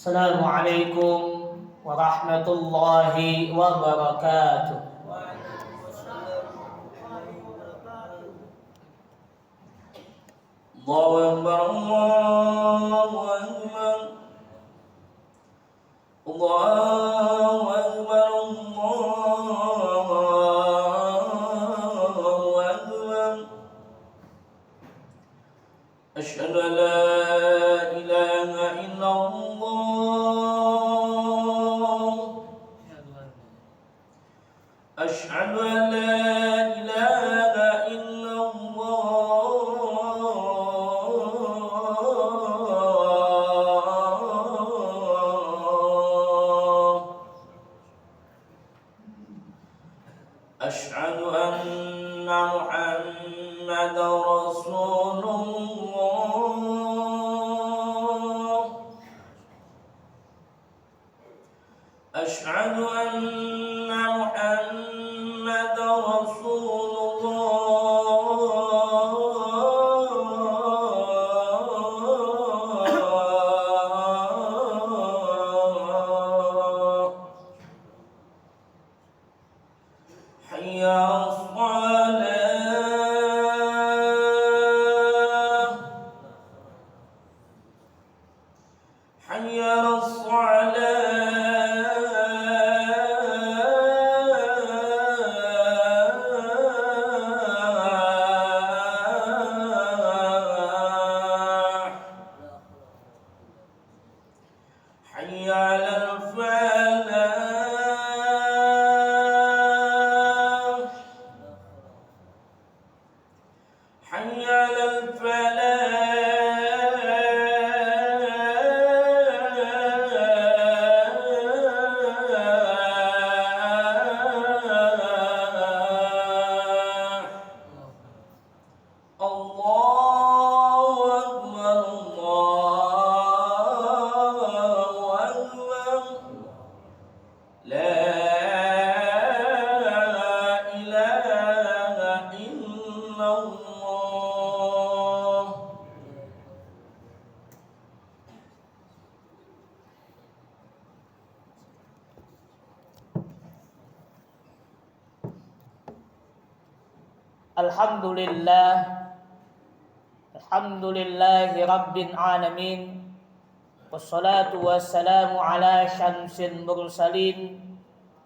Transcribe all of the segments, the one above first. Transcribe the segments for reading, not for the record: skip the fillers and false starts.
Assalamualaikum warahmatullahi wabarakatuh. Allahu Akbar, Allahu Akbar, Allahu Akbar, Allahu Akbar. Asyhadu an la ilaha illallah. Asyhadu an la ilaha illallah. Asyhadu anna Muhammadar Rasulullah. Asyhadu anna Muhammadar Rasulullah. Hayya 'alas-shalah. Hayya 'alas-salah. Hayya 'alal falah. Hayya 'alal falah. Allahu Akbar, Allahu Akbar. La ilaha illallah. Alhamdulillah, alhamdulillahi rabbil alamin, wassalatu wassalamu ala syamsil mursalin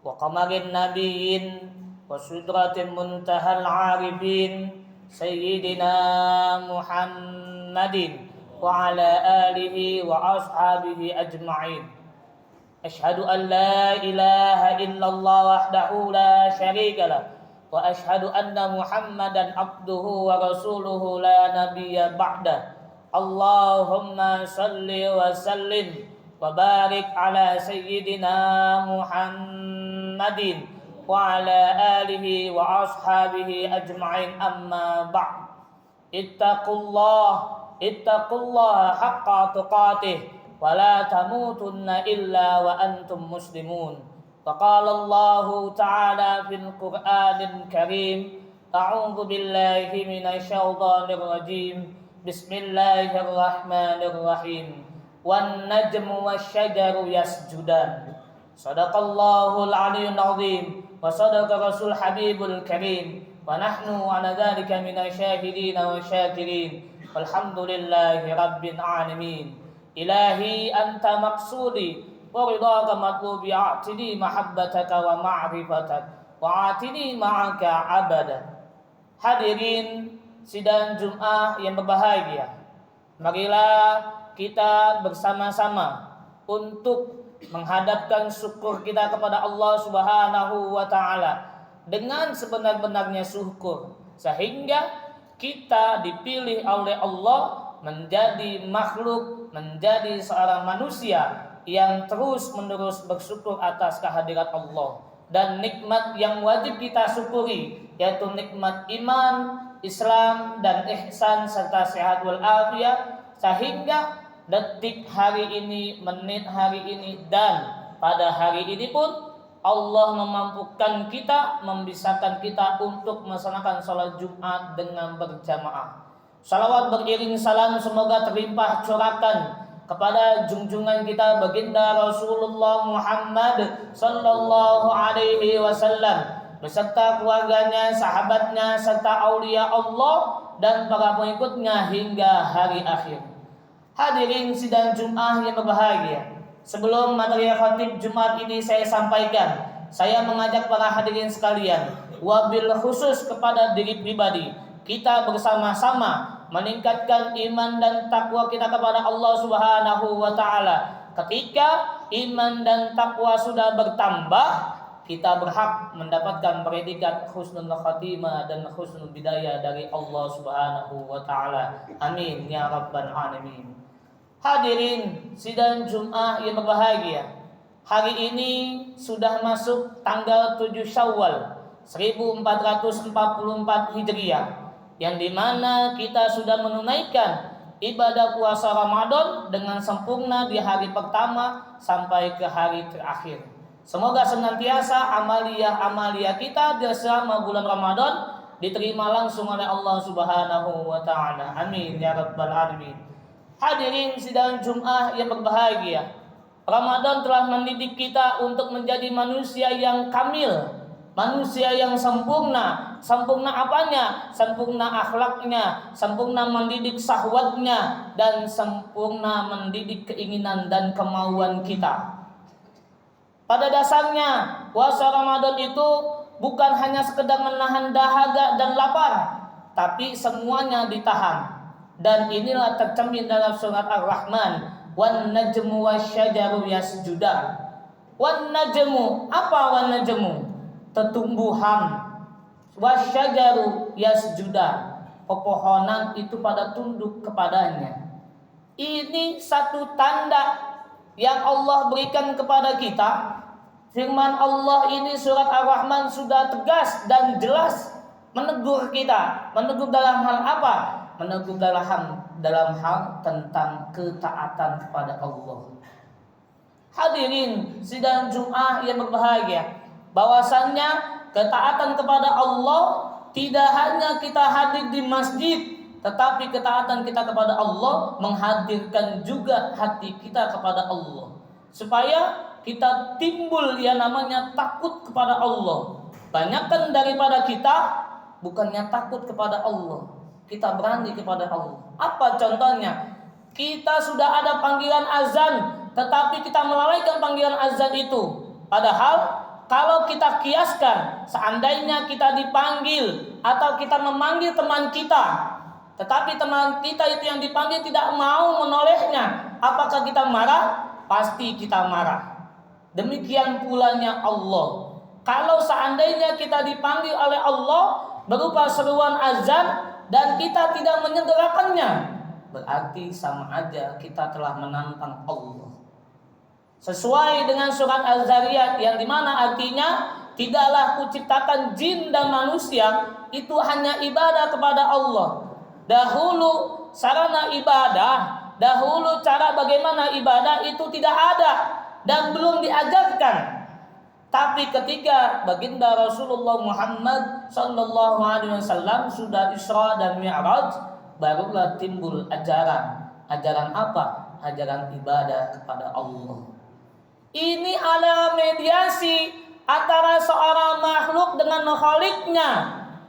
wa qamarin nabiyyin wa sudratin muntahal arifin sayyidina Muhammadin wa ala alihi wa ashabihi ajma'in. Asyhadu an la ilaha illallah wahdahu la syarika lah wa asyhadu anna Muhammadan abduhu wa rasuluhu la nabiyya ba'dah. Allahumma salli wa sallim wa barik ala sayyidina Muhammadin wa ala alihi wa ashabihi ajma'in, amma ba'd. Ittaqullaha haqqa tuqatih wa la tamutunna illa wa antum muslimun. وقال الله تعالى في القرآن الكريم: أعوذ بالله من الشيطان الرجيم، بسم الله الرحمن الرحيم، والنجم والشجر يسجدان. صدق الله العلي العظيم وصدق رسول حبيب الكريم ونحن على ذلك من الشاهدين والشاكرين والحمد لله رب العالمين. إلهي أنت مقصودي ورضاك مطلوبي، أعطني محبتك ومعرفتك وأعطني معك أبدا. Hadirin sidang Jum'ah yang berbahagia, marilah kita bersama-sama untuk menghadapkan syukur kita kepada Allah Subhanahu wa Ta'ala dengan sebenar-benarnya syukur, sehingga kita dipilih oleh Allah menjadi makhluk, menjadi seorang manusia yang terus-menerus bersyukur atas kehadirat Allah. Dan nikmat yang wajib kita syukuri, yaitu nikmat iman, Islam, dan ihsan serta sehat walafiat, sehingga detik hari ini, menit hari ini, dan pada hari ini pun Allah memampukan kita, membisakan kita untuk melaksanakan sholat Jumat dengan berjamaah. Salawat beriring salam semoga terlimpah curahkan kepada junjungan kita baginda Rasulullah Muhammad sallallahu alaihi wasallam beserta keluarganya, sahabatnya, serta aulia Allah dan para pengikutnya hingga hari akhir. Hadirin sidang Jumat yang berbahagia, sebelum materi khatib Jumat ini saya sampaikan, saya mengajak para hadirin sekalian, wabil khusus kepada diri pribadi, kita bersama-sama meningkatkan iman dan takwa kita kepada Allah Subhanahu wa taala. Ketika iman dan takwa sudah bertambah, kita berhak mendapatkan predikat husnul khatimah dan husnul bidayah dari Allah Subhanahu wa taala. Amin ya rabbal alamin. Hadirin sidang Jumat yang berbahagia, hari ini sudah masuk tanggal 7 Syawal 1444 Hijriah, yang dimana kita sudah menunaikan ibadah puasa Ramadan dengan sempurna di hari pertama sampai ke hari terakhir. Semoga senantiasa amalia kita selama bulan Ramadan diterima langsung oleh Allah Subhanahu wa taala. Amin ya rabbal alamin. Hadirin sidang Jumat yang berbahagia, Ramadan telah mendidik kita untuk menjadi manusia yang kamil, manusia yang sempurna. Sempurna apanya? Sempurna akhlaknya, sempurna mendidik syahwatnya, dan sempurna mendidik keinginan dan kemauan kita. Pada dasarnya, puasa Ramadan itu bukan hanya sekedar menahan dahaga dan lapar, tapi semuanya ditahan. Dan inilah tercermin dalam surat Ar-Rahman, wan najmu wasyajaru yasjudan. Wan najmu, apa wan najmu? Tetumbuhan. Wasyajaru yasjudan, pepohonan itu pada tunduk kepadanya. Ini satu tanda yang Allah berikan kepada kita. Firman Allah ini surat Ar-Rahman sudah tegas dan jelas menegur kita. Menegur dalam hal apa? Menegur dalam hal tentang ketaatan kepada Allah. Hadirin sidang Jumat yang berbahagia, bahwasannya ketaatan kepada Allah tidak hanya kita hadir di masjid, tetapi ketaatan kita kepada Allah menghadirkan juga hati kita kepada Allah, supaya kita timbul yang namanya takut kepada Allah. Banyakkan daripada kita bukannya takut kepada Allah, kita berani kepada Allah. Apa contohnya? Kita sudah ada panggilan azan, tetapi kita melalaikan panggilan azan itu. Padahal kalau kita kiaskan, seandainya kita dipanggil atau kita memanggil teman kita, tetapi teman kita itu yang dipanggil tidak mau menolehnya, apakah kita marah? Pasti kita marah. Demikian pulanya Allah. Kalau seandainya kita dipanggil oleh Allah berupa seruan azan dan kita tidak menyegerakannya, berarti sama aja kita telah menantang Allah. Sesuai dengan surat Az-Zariyat yang dimana artinya, tidaklah kuciptakan jin dan manusia itu hanya ibadah kepada Allah. Dahulu sarana ibadah, dahulu cara bagaimana ibadah itu tidak ada dan belum diajarkan. Tapi ketika baginda Rasulullah Muhammad sallallahu alaihi wasallam sudah Isra dan Mi'raj, barulah timbul ajaran. Ajaran apa? Ajaran ibadah kepada Allah. Ini adalah mediasi antara seorang makhluk dengan Khaliknya.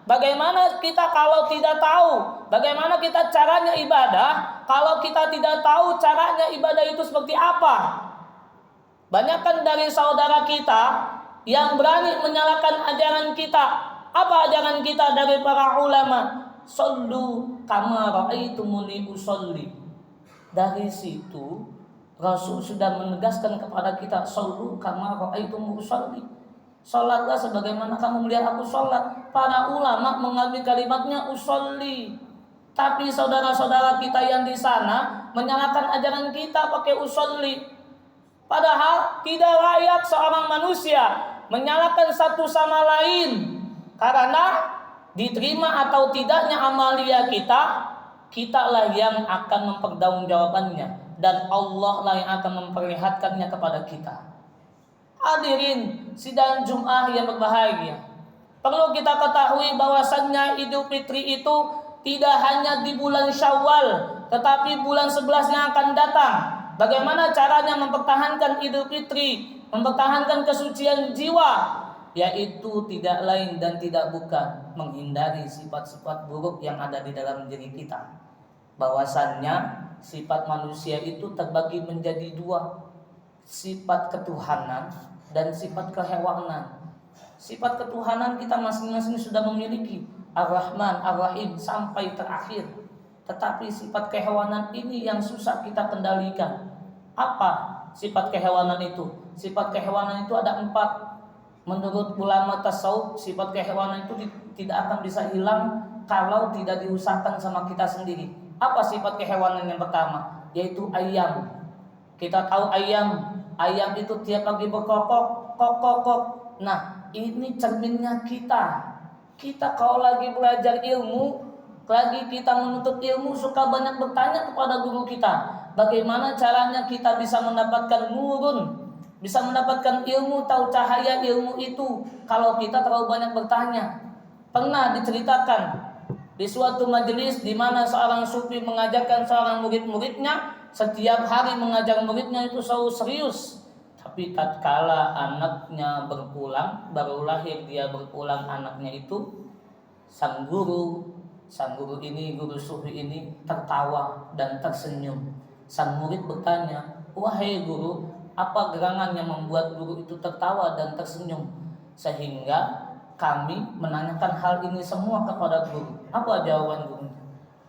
Bagaimana kita kalau tidak tahu bagaimana kita caranya ibadah, kalau kita tidak tahu caranya ibadah itu seperti apa? Banyakkan dari saudara kita yang berani menyalahkan ajaran kita. Apa ajaran kita dari para ulama? Sallu kama ra'aitumuni usolli. Dari situ Rasul sudah menegaskan kepada kita, sallu kama ra'aitumuni usolli. Salatlah sebagaimana kamu melihat aku salat. Para ulama mengambil kalimatnya usolli. Tapi saudara-saudara kita yang di sana menyalahkan ajaran kita pakai usolli. Padahal tidak layak seorang manusia menyalahkan satu sama lain, karena diterima atau tidaknya amalia kita lah yang akan mempertanggungjawabkannya, dan Allah lah yang akan memperlihatkannya kepada kita. Hadirin sidang Jumat yang berbahagia, perlu kita ketahui bahwasannya Idul Fitri itu tidak hanya di bulan Syawal, tetapi bulan 11 yang akan datang. Bagaimana caranya mempertahankan Idul Fitri, mempertahankan kesucian jiwa, yaitu tidak lain dan tidak bukan menghindari sifat-sifat buruk yang ada di dalam diri kita. Bahwasannya sifat manusia itu terbagi menjadi dua, sifat ketuhanan dan sifat kehewanan. Sifat ketuhanan kita masing-masing sudah memiliki, Ar-Rahman, Ar-Rahim sampai terakhir. Tetapi sifat kehewanan ini yang susah kita kendalikan. Apa sifat kehewanan itu? Sifat kehewanan itu ada 4. Menurut ulama tasawuf, sifat kehewanan itu tidak akan bisa hilang kalau tidak diusahakan sama kita sendiri. Apa sifat kehewanan yang pertama? Yaitu ayam. Kita tahu ayam itu tiap pagi berkokok, kok. Nah, ini cerminnya kita. Kita kalau lagi belajar ilmu, lagi kita menuntut ilmu, suka banyak bertanya kepada guru kita, bagaimana caranya kita bisa mendapatkan nurun, bisa mendapatkan ilmu, tahu cahaya ilmu itu kalau kita terlalu banyak bertanya. Pernah diceritakan di suatu majelis di mana seorang sufi mengajarkan seorang murid-muridnya, setiap hari mengajar muridnya itu selalu serius. Tapi tatkala anaknya berpulang, baru lahir dia berpulang anaknya itu, sang guru ini, guru sufi ini tertawa dan tersenyum. Sang murid bertanya, "Wahai guru, apa gerangan yang membuat guru itu tertawa dan tersenyum?" Sehingga kami menanyakan hal ini semua kepada guru. Apa jawaban guru?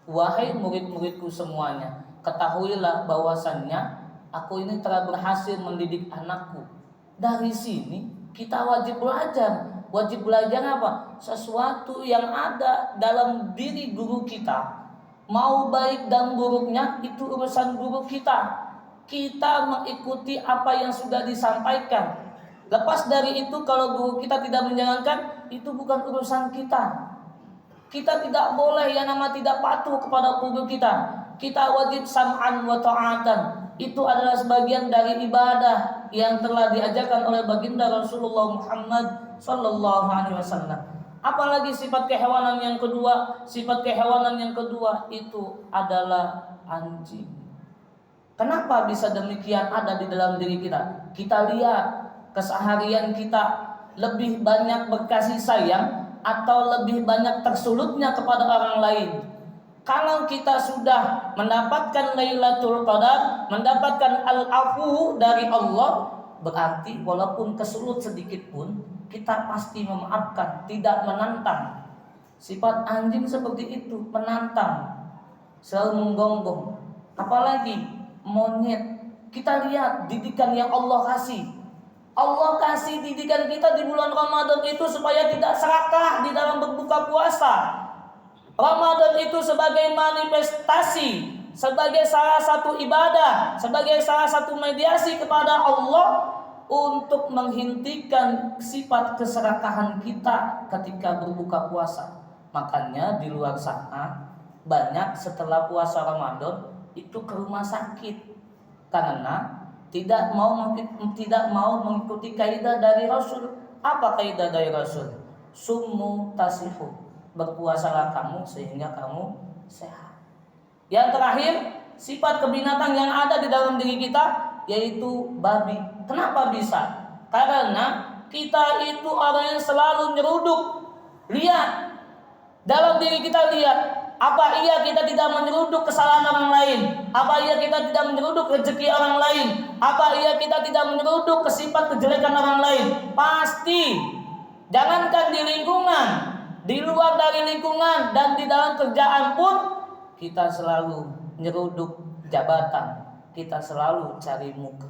"Wahai murid-muridku semuanya, ketahuilah bahwasannya aku ini telah berhasil mendidik anakku. Dari sini kita wajib belajar. Wajib belajar apa? Sesuatu yang ada dalam diri guru kita. Mau baik dan buruknya itu urusan guru kita. Kita mengikuti apa yang sudah disampaikan. Lepas dari itu kalau guru kita tidak menjalankan, itu bukan urusan kita. Kita tidak boleh yang nama tidak patuh kepada guru kita. Kita wajib sam'an wa ta'atan. Itu adalah sebagian dari ibadah yang telah diajarkan oleh baginda Rasulullah Muhammad sallallahu alaihi wasallam. Apalagi sifat kehewanan yang kedua? Sifat kehewanan yang kedua itu adalah anjing. Kenapa bisa demikian ada di dalam diri kita? Kita lihat keseharian kita, lebih banyak berkasih sayang atau lebih banyak tersulutnya kepada orang lain. Kalau kita sudah mendapatkan Lailatul Qadar, mendapatkan al-afu dari Allah, berarti walaupun kesulut sedikit pun kita pasti memaafkan, tidak menantang. Sifat anjing seperti itu, menantang, selalu menggonggong. Apalagi monyet. Kita lihat didikan yang Allah kasih. Allah kasih didikan kita di bulan Ramadan itu supaya tidak serakah di dalam berbuka puasa. Ramadan itu sebagai manifestasi, sebagai salah satu ibadah, sebagai salah satu mediasi kepada Allah untuk menghentikan sifat keserakahan kita ketika berbuka puasa. Makanya di luar sana banyak setelah puasa Ramadan itu ke rumah sakit karena tidak mau mengikuti kaidah dari Rasul. Apa kaidah dari Rasul? Summu tasihu. Berpuasalah kamu sehingga kamu sehat. Yang terakhir, sifat kebinatang yang ada di dalam diri kita yaitu babi. Kenapa bisa? Karena kita itu orang yang selalu nyeruduk. Lihat, dalam diri kita lihat, apa iya kita tidak menyeruduk kesalahan orang lain? Apa iya kita tidak menyeruduk rezeki orang lain? Apa iya kita tidak menyeruduk kesifat kejelekan orang lain? Pasti. Jangankan di lingkungan, di luar dari lingkungan dan di dalam kerjaan pun kita selalu nyeruduk jabatan. Kita selalu cari muka.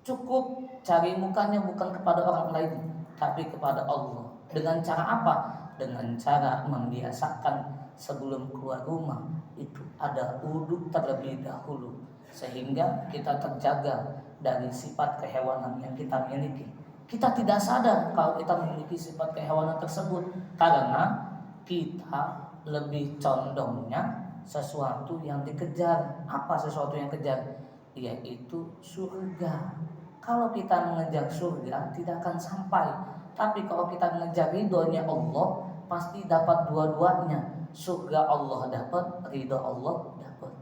Cukup cari mukanya bukan kepada orang lain, tapi kepada Allah. Dengan cara apa? Dengan cara membiasakan sebelum keluar rumah itu ada wudhu terlebih dahulu, sehingga kita terjaga dari sifat kehewanan yang kita miliki. Kita tidak sadar kalau kita memiliki sifat kehewanan tersebut karena kita lebih condongnya sesuatu yang dikejar. Apa sesuatu yang dikejar? Yaitu surga. Kalau kita mengejar surga tidak akan sampai. Tapi kalau kita mengejar ridhonya Allah, pasti dapat dua-duanya. Surga Allah dapat, ridho Allah dapat.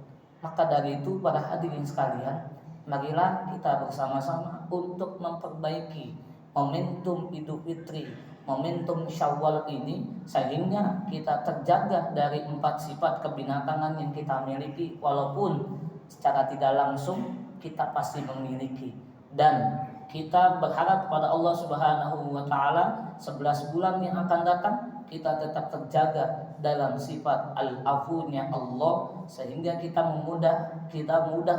Maka dari itu para hadirin sekalian, marilah kita bersama-sama untuk memperbaiki momentum Idul Fitri, momentum Syawal ini, sehingga kita terjaga dari 4 sifat kebinatangan yang kita miliki, walaupun secara tidak langsung kita pasti memiliki. Dan kita berharap pada Allah Subhanahu wa taala 11 bulan yang akan datang kita tetap terjaga dalam sifat al-afunya Allah, sehingga kita mudah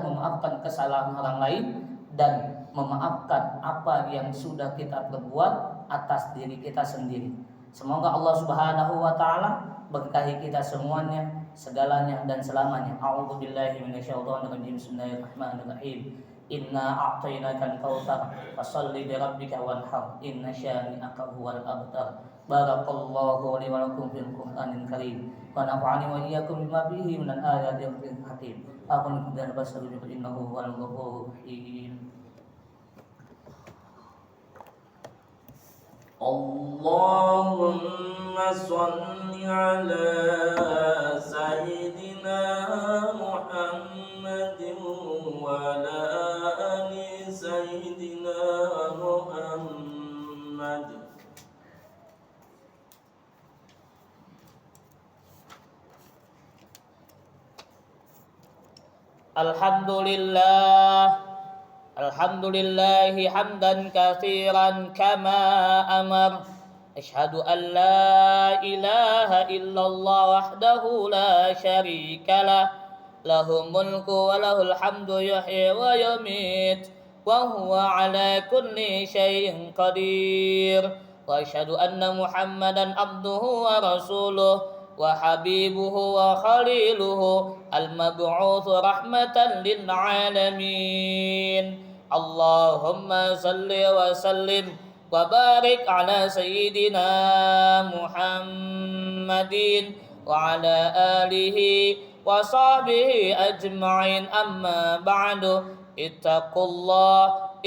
memaafkan kesalahan orang lain dan memaafkan apa yang sudah kita perbuat atas diri kita sendiri. Semoga Allah Subhanahu wa taala berkahi kita semuanya, segalanya dan selamanya. A'udzubillahi minasyaitonirrajim. Bismillahirrahmanirrahim. Inna a'tainakal kautsar fasholli li rabbika wanhar inna syani'aka huwal abtar. Barakallahu li wa lakum fil Qur'anil Karim wa nafa'ani wa iyyakum bima fihi minal ayati wal dhikril hakim. Aqulu qawli hadza innahu huwal ghafurur rahim. Allahumma shalli ala sayyidina Muhammadin wa ala ali sayyidina Muhammad. Alhamdulillahi hamdan katsiran kama amar. Asyhadu an la ilaha illallah wahdahu la syarikalah, lahul mulku wa lahul hamdu yuhyi wa yumit wa huwa ala kulli syai'in qadir. Wa asyhadu anna Muhammadan abduhu wa rasuluh wa habibuhu wa khaliluhu al-mab'utsu rahmatan lil alamin. Allahumma salli wa sallim wa barik ala sayyidina Muhammadin wa ala alihi wa sahbihi ajma'in. Amma ba'du. Ittaqullaha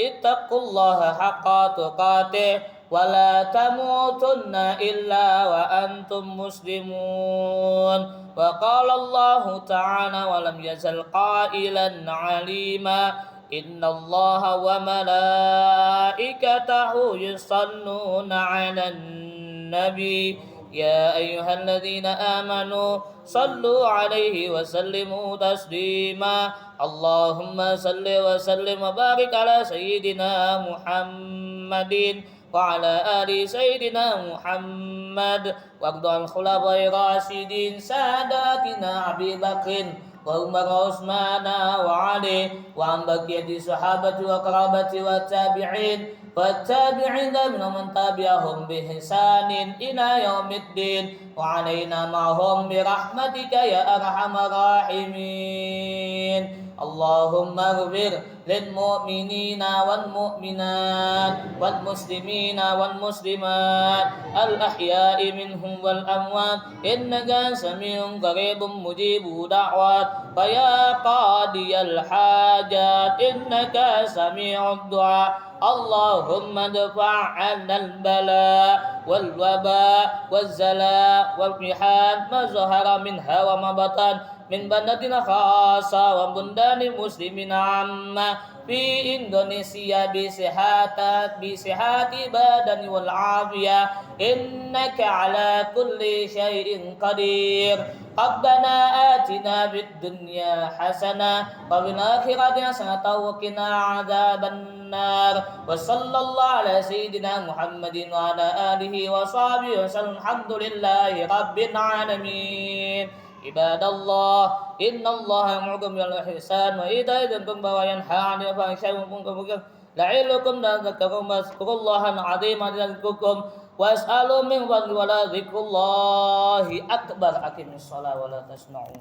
haqqa tuqatih wa la tamutunna illa wa antum muslimun. Wa qala Allah ta'ala wa lam yazal qailan 'alima innallaha wa malaikatahu yusalluna 'alan nabi ya ayyuhalladzina amanu sallu 'alaihi wa sallimu taslima. Allahumma salli wa sallim wa barik ala sayyidina Muhammadin wa ala ali sayyidina Muhammad wa ardhal khulafai rasyidin sadatina Abi Bakrin wa Umar wa Utsman wa Ali wa ambaqiyati sahabati wa qarabati wa tabi'in wa tabi'in man tabi'ahum bi ihsanin ila yaumiddin wa alaina ma'hum bi rahmatika ya arhamar rahimin. Allahumma ighfir lil mu'minina wal mu'minat wal muslimina wal muslimat al ahya'i minhum wal amwat innaka sami'un qaribun mujibud da'wat fa ya qadiyal hajat innaka sami'ud du'a. Allahumma dfa' 'anal bala wal waba wal zala wal mihan ma zahara minha wa ma batan min bandatina khasa wa bundani muslimin amma fi Indonesia bisihati badani wal afiyah innaka ala kulli syai'in qadir. Rabbana atina fid dunya hasanah wa fil akhirati hasanah wa qina adzaban nar. Wa sallallahu ala sayyidina Muhammadin wa ala alihi wa sahbihi wa sallam. Alhamdulillahi rabbil alamin. Ibadallah, innallaha ya'muru bil ihsan wa ita'i dzil qurba wa yanha 'anil fahsya'i wal munkari wal baghi la'illakum tadhakkarun. Fadhkurullaha al-'azima yadhkurkum was'alu min fadli wa la dzikrullahi akbar. Aqimis shalah wa la tasma'u.